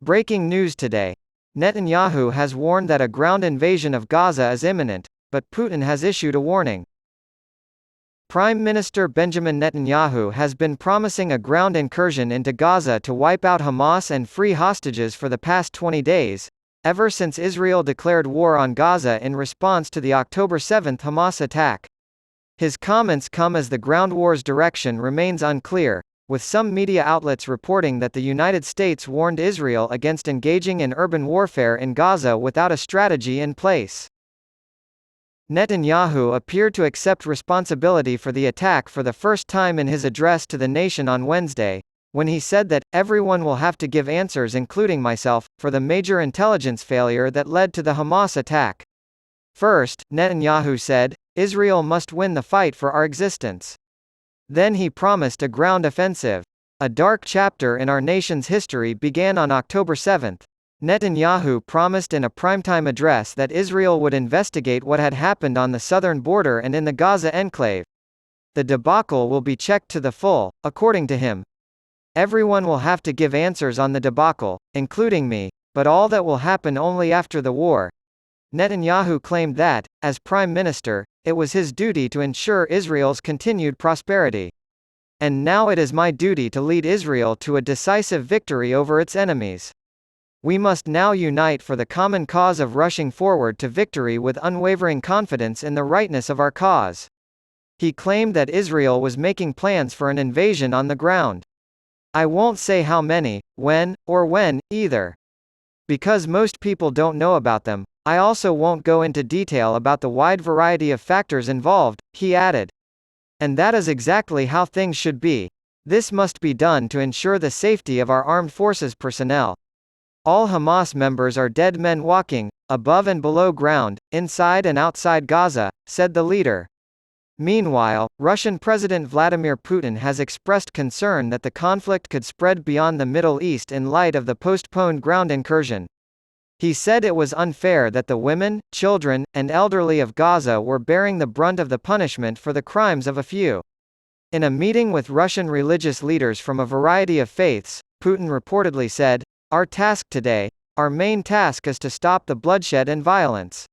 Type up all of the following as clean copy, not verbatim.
Breaking news today. Netanyahu has warned that a ground invasion of Gaza is imminent, but Putin has issued a warning. Prime Minister Benjamin Netanyahu has been promising a ground incursion into Gaza to wipe out Hamas and free hostages for the past 20 days, ever since Israel declared war on Gaza in response to the October 7 Hamas attack. His comments come as the ground war's direction remains unclear, with some media outlets reporting that the United States warned Israel against engaging in urban warfare in Gaza without a strategy in place. Netanyahu appeared to accept responsibility for the attack for the first time in his address to the nation on Wednesday, when he said that, "Everyone will have to give answers including myself, for the major intelligence failure that led to the Hamas attack." First, Netanyahu said, "Israel must win the fight for our existence." Then he promised a ground offensive. A dark chapter in our nation's history began on October 7. Netanyahu promised in a primetime address that Israel would investigate what had happened on the southern border and in the Gaza enclave. The debacle will be checked to the full, according to him. "Everyone will have to give answers on the debacle, including me, but all that will happen only after the war." Netanyahu claimed that, as prime minister, it was his duty to ensure Israel's continued prosperity. "And now it is my duty to lead Israel to a decisive victory over its enemies. We must now unite for the common cause of rushing forward to victory with unwavering confidence in the rightness of our cause." He claimed that Israel was making plans for an invasion on the ground. "I won't say how many, when, or when, either. Because most people don't know about them, I also won't go into detail about the wide variety of factors involved," he added. "And that is exactly how things should be. This must be done to ensure the safety of our armed forces personnel. All Hamas members are dead men walking, above and below ground, inside and outside Gaza," said the leader. Meanwhile, Russian President Vladimir Putin has expressed concern that the conflict could spread beyond the Middle East in light of the postponed ground incursion. He said it was unfair that the women, children, and elderly of Gaza were bearing the brunt of the punishment for the crimes of a few. In a meeting with Russian religious leaders from a variety of faiths, Putin reportedly said, "Our task today, our main task is to stop the bloodshed and violence.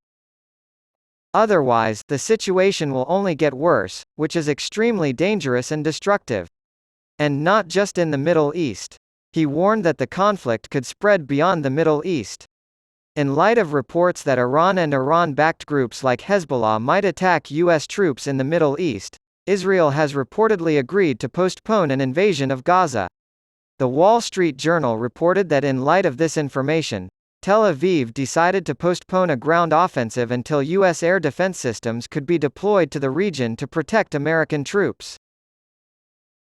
Otherwise, the situation will only get worse, which is extremely dangerous and destructive. And not just in the Middle East." He warned that the conflict could spread beyond the Middle East. In light of reports that Iran and Iran-backed groups like Hezbollah might attack U.S. troops in the Middle East, Israel has reportedly agreed to postpone an invasion of Gaza. The Wall Street Journal reported that in light of this information, Tel Aviv decided to postpone a ground offensive until U.S. air defense systems could be deployed to the region to protect American troops.